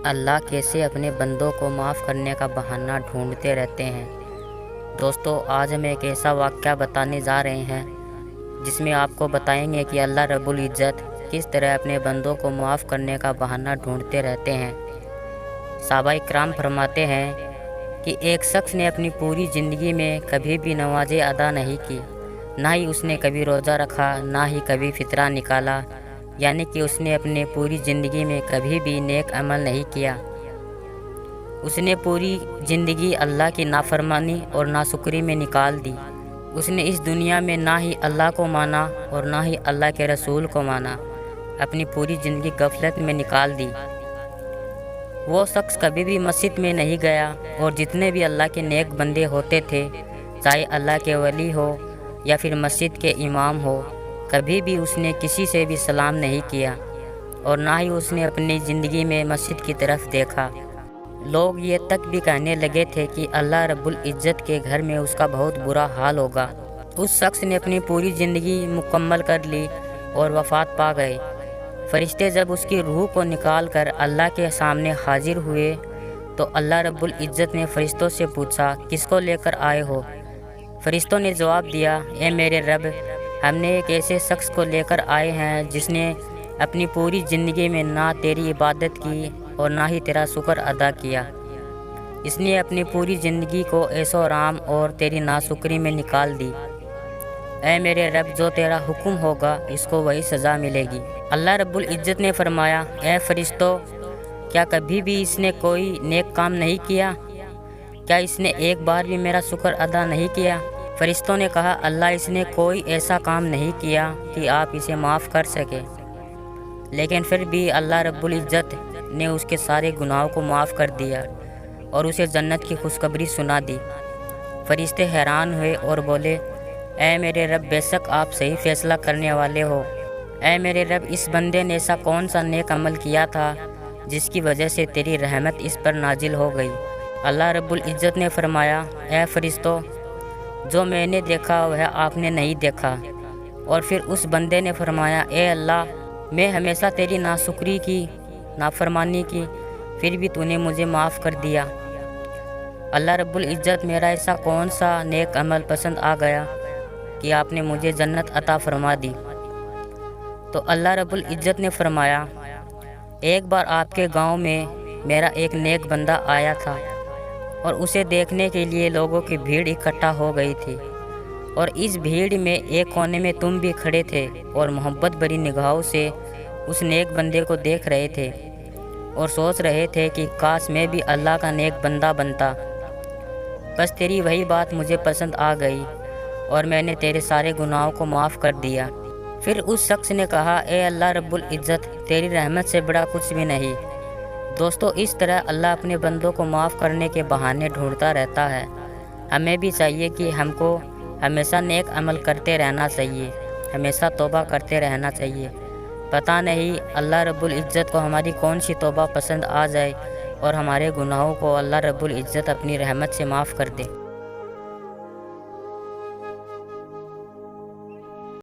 اللہ کیسے اپنے بندوں کو معاف کرنے کا بہانہ ڈھونڈتے رہتے ہیں۔ دوستو، آج ہم ایک ایسا واقعہ بتانے جا رہے ہیں جس میں آپ کو بتائیں گے کہ اللہ رب العزت کس طرح اپنے بندوں کو معاف کرنے کا بہانہ ڈھونڈتے رہتے ہیں۔ صحابہ کرام فرماتے ہیں کہ ایک شخص نے اپنی پوری زندگی میں کبھی بھی نمازیں ادا نہیں کی، نہ ہی اس نے کبھی روزہ رکھا، نہ ہی کبھی فطرہ نکالا، یعنی کہ اس نے اپنے پوری زندگی میں کبھی بھی نیک عمل نہیں کیا۔ اس نے پوری زندگی اللہ کی نافرمانی اور ناشکری میں نکال دی۔ اس نے اس دنیا میں نہ ہی اللہ کو مانا اور نہ ہی اللہ کے رسول کو مانا، اپنی پوری زندگی غفلت میں نکال دی۔ وہ شخص کبھی بھی مسجد میں نہیں گیا، اور جتنے بھی اللہ کے نیک بندے ہوتے تھے، چاہے اللہ کے ولی ہو یا پھر مسجد کے امام ہو، کبھی بھی اس نے کسی سے بھی سلام نہیں کیا، اور نہ ہی اس نے اپنی زندگی میں مسجد کی طرف دیکھا۔ لوگ یہ تک بھی کہنے لگے تھے کہ اللہ رب العزت کے گھر میں اس کا بہت برا حال ہوگا۔ اس شخص نے اپنی پوری زندگی مکمل کر لی اور وفات پا گئے۔ فرشتے جب اس کی روح کو نکال کر اللہ کے سامنے حاضر ہوئے تو اللہ رب العزت نے فرشتوں سے پوچھا، کس کو لے کر آئے ہو؟ فرشتوں نے جواب دیا، اے میرے رب، ہم نے ایک ایسے شخص کو لے کر آئے ہیں جس نے اپنی پوری زندگی میں نہ تیری عبادت کی اور نہ ہی تیرا شکر ادا کیا۔ اس نے اپنی پوری زندگی کو عیش و آرام اور تیری ناشکری میں نکال دی۔ اے میرے رب، جو تیرا حکم ہوگا اس کو وہی سزا ملے گی۔ اللہ رب العزت نے فرمایا، اے فرشتوں، کیا کبھی بھی اس نے کوئی نیک کام نہیں کیا؟ کیا اس نے ایک بار بھی میرا شکر ادا نہیں کیا؟ فرشتوں نے کہا، اللہ، اس نے کوئی ایسا کام نہیں کیا کہ آپ اسے معاف کر سکے۔ لیکن پھر بھی اللہ رب العزت نے اس کے سارے گناہوں کو معاف کر دیا اور اسے جنت کی خوشخبری سنا دی۔ فرشتے حیران ہوئے اور بولے، اے میرے رب، بے شک آپ صحیح فیصلہ کرنے والے ہو۔ اے میرے رب، اس بندے نے ایسا کون سا نیک عمل کیا تھا جس کی وجہ سے تیری رحمت اس پر نازل ہو گئی؟ اللہ رب العزت نے فرمایا، اے فرشتوں، جو میں نے دیکھا وہ آپ نے نہیں دیکھا۔ اور پھر اس بندے نے فرمایا، اے اللہ، میں ہمیشہ تیری ناشکری کی، نافرمانی کی، پھر بھی تو نے مجھے معاف کر دیا۔ اللہ رب العزت، میرا ایسا کون سا نیک عمل پسند آ گیا کہ آپ نے مجھے جنت عطا فرما دی؟ تو اللہ رب العزت نے فرمایا، ایک بار آپ کے گاؤں میں میرا ایک نیک بندہ آیا تھا، اور اسے دیکھنے کے لیے لوگوں کی بھیڑ اکٹھا ہو گئی تھی، اور اس بھیڑ میں ایک کونے میں تم بھی کھڑے تھے اور محبت بھری نگاہوں سے اس نیک بندے کو دیکھ رہے تھے اور سوچ رہے تھے کہ کاش میں بھی اللہ کا نیک بندہ بنتا۔ بس تیری وہی بات مجھے پسند آ گئی اور میں نے تیرے سارے گناہوں کو معاف کر دیا۔ پھر اس شخص نے کہا، اے اللہ رب العزت، تیری رحمت سے بڑا کچھ بھی نہیں۔ دوستو، اس طرح اللہ اپنے بندوں کو معاف کرنے کے بہانے ڈھونڈتا رہتا ہے۔ ہمیں بھی چاہیے کہ ہم کو ہمیشہ نیک عمل کرتے رہنا چاہیے، ہمیشہ توبہ کرتے رہنا چاہیے۔ پتہ نہیں اللہ رب العزت کو ہماری کون سی توبہ پسند آ جائے اور ہمارے گناہوں کو اللہ رب العزت اپنی رحمت سے معاف کر دے۔